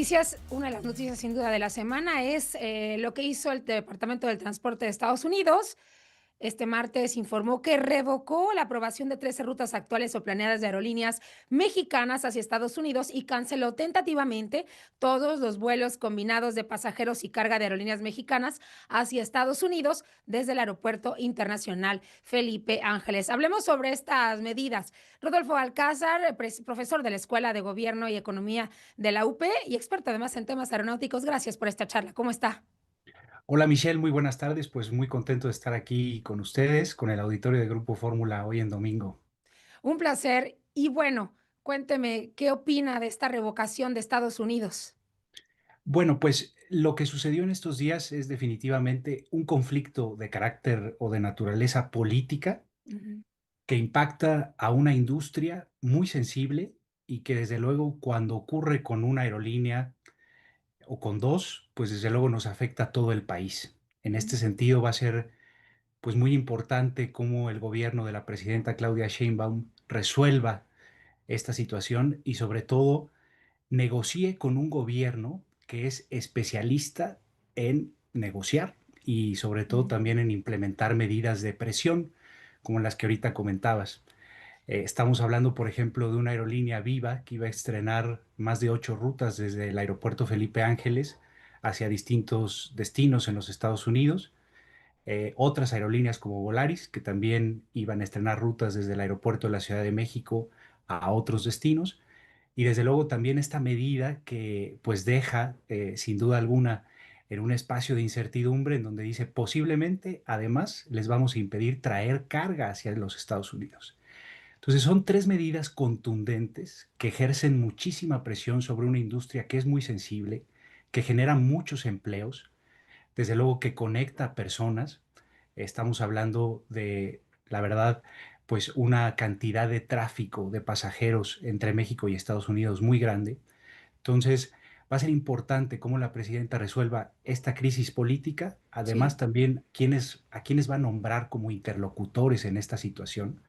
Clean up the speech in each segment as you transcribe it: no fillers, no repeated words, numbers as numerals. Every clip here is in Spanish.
noticias, una de las noticias sin duda de la semana es lo que hizo el Departamento del Transporte de Estados Unidos. Este martes informó que revocó la aprobación de 13 rutas actuales o planeadas de aerolíneas mexicanas hacia Estados Unidos y canceló tentativamente todos los vuelos combinados de pasajeros y carga de aerolíneas mexicanas hacia Estados Unidos desde el Aeropuerto Internacional Felipe Ángeles. Hablemos sobre estas medidas. Rodolfo Alcázar, profesor de la Escuela de Gobierno y Economía de la UP y experto además en temas aeronáuticos. Gracias por esta charla. ¿Cómo está? Hola Michelle, muy buenas tardes. Pues muy contento de estar aquí con ustedes, con el auditorio de Grupo Fórmula hoy en domingo. Un placer. Y bueno, cuénteme, ¿qué opina de esta revocación de Estados Unidos? Bueno, pues lo que sucedió en estos días es definitivamente un conflicto de carácter o de naturaleza política Ujú, que impacta a una industria muy sensible y que desde luego cuando ocurre con una aerolínea o con dos, pues desde luego nos afecta a todo el país. En ujú, este sentido va a ser pues muy importante cómo el gobierno de la presidenta Claudia Sheinbaum resuelva esta situación y sobre todo negocie con un gobierno que es especialista en negociar y sobre todo ujú. también en implementar medidas de presión como las que ahorita comentabas. Estamos hablando, por ejemplo, de una aerolínea Viva que iba a estrenar más de 8 rutas desde el aeropuerto Felipe Ángeles hacia distintos destinos en los Estados Unidos. Otras aerolíneas como Volaris, que también iban a estrenar rutas desde el aeropuerto de la Ciudad de México a otros destinos. Y desde luego también esta medida que pues deja sin duda alguna en un espacio de incertidumbre en donde dice posiblemente además les vamos a impedir traer carga hacia los Estados Unidos. Entonces son tres medidas contundentes que ejercen muchísima presión sobre una industria que es muy sensible, que genera muchos empleos, desde luego que conecta a personas. Estamos hablando de, la verdad, pues una cantidad de tráfico de pasajeros entre México y Estados Unidos muy grande. Entonces, va a ser importante cómo la presidenta resuelva esta crisis política, Sí. además también a quiénes va a nombrar como interlocutores en esta situación,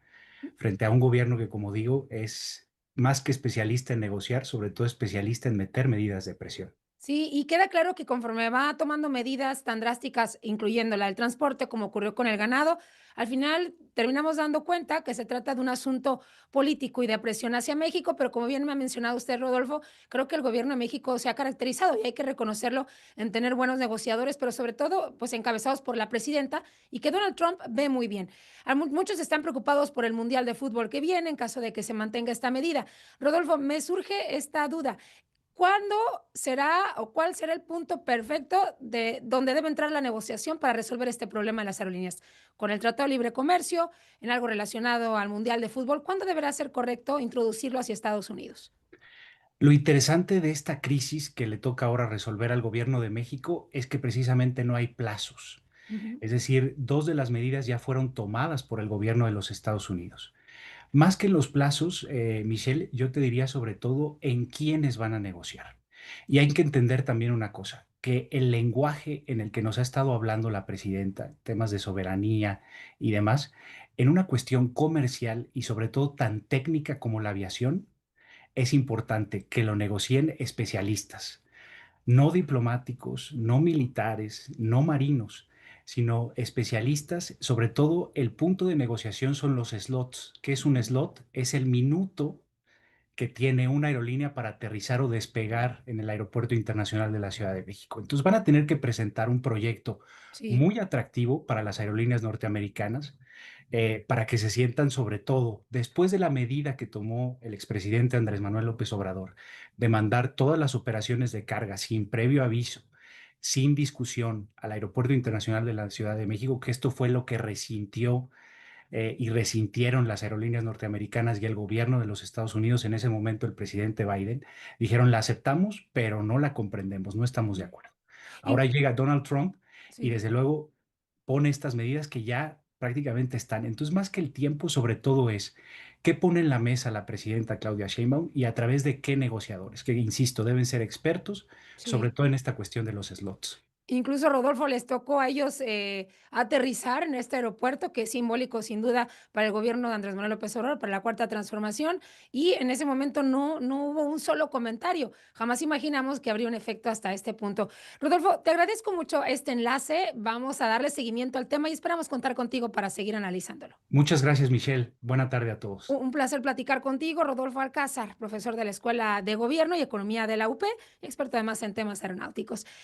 frente a un gobierno que, como digo, es más que especialista en negociar, sobre todo especialista en meter medidas de presión. Sí, y queda claro que conforme va tomando medidas tan drásticas, incluyendo la del transporte, como ocurrió con el ganado, al final terminamos dando cuenta que se trata de un asunto político y de presión hacia México, pero como bien me ha mencionado usted, Rodolfo, creo que el gobierno de México se ha caracterizado y hay que reconocerlo en tener buenos negociadores, pero sobre todo, pues encabezados por la presidenta y que Donald Trump ve muy bien. Muchos están preocupados por el Mundial de Fútbol que viene en caso de que se mantenga esta medida. Rodolfo, me surge esta duda. ¿Cuándo será o cuál será el punto perfecto de donde debe entrar la negociación para resolver este problema de las aerolíneas? ¿Con el Tratado de Libre Comercio, en algo relacionado al Mundial de Fútbol? ¿Cuándo deberá ser correcto introducirlo hacia Estados Unidos? Lo interesante de esta crisis que le toca ahora resolver al gobierno de México es que precisamente no hay plazos. Ujú, Es decir, dos de las medidas ya fueron tomadas por el gobierno de los Estados Unidos. Más que los plazos, Michelle, yo te diría sobre todo en quiénes van a negociar. Y hay que entender también una cosa, que el lenguaje en el que nos ha estado hablando la presidenta, temas de soberanía y demás, en una cuestión comercial y sobre todo tan técnica como la aviación, es importante que lo negocien especialistas, no diplomáticos, no militares, no marinos, sino especialistas. Sobre todo, el punto de negociación son los slots. ¿Qué es un slot? Es el minuto que tiene una aerolínea para aterrizar o despegar en el Aeropuerto Internacional de la Ciudad de México. Entonces van a tener que presentar un proyecto sí. muy atractivo para las aerolíneas norteamericanas, para que se sientan sobre todo, después de la medida que tomó el expresidente Andrés Manuel López Obrador, de mandar todas las operaciones de carga sin previo aviso, sin discusión al Aeropuerto Internacional de la Ciudad de México, que esto fue lo que resintió y resintieron las aerolíneas norteamericanas y el gobierno de los Estados Unidos, en ese momento el presidente Biden, dijeron la aceptamos, pero no la comprendemos, no estamos de acuerdo. Y- Ahora llega Donald Trump y sí. desde luego pone estas medidas que ya prácticamente están. Entonces, más que el tiempo, sobre todo es qué pone en la mesa la presidenta Claudia Sheinbaum y a través de qué negociadores, que insisto, deben ser expertos, sobre Sí. todo en esta cuestión de los slots. Incluso, Rodolfo, les tocó a ellos, aterrizar en este aeropuerto, que es simbólico, sin duda, para el gobierno de Andrés Manuel López Obrador, para la Cuarta Transformación, y en ese momento no hubo un solo comentario. Jamás imaginamos que habría un efecto hasta este punto. Rodolfo, te agradezco mucho este enlace, vamos a darle seguimiento al tema y esperamos contar contigo para seguir analizándolo. Muchas gracias, Michelle. Buena tarde a todos. Un placer platicar contigo, Rodolfo Alcázar, profesor de la Escuela de Gobierno y Economía de la UP, experto además en temas aeronáuticos.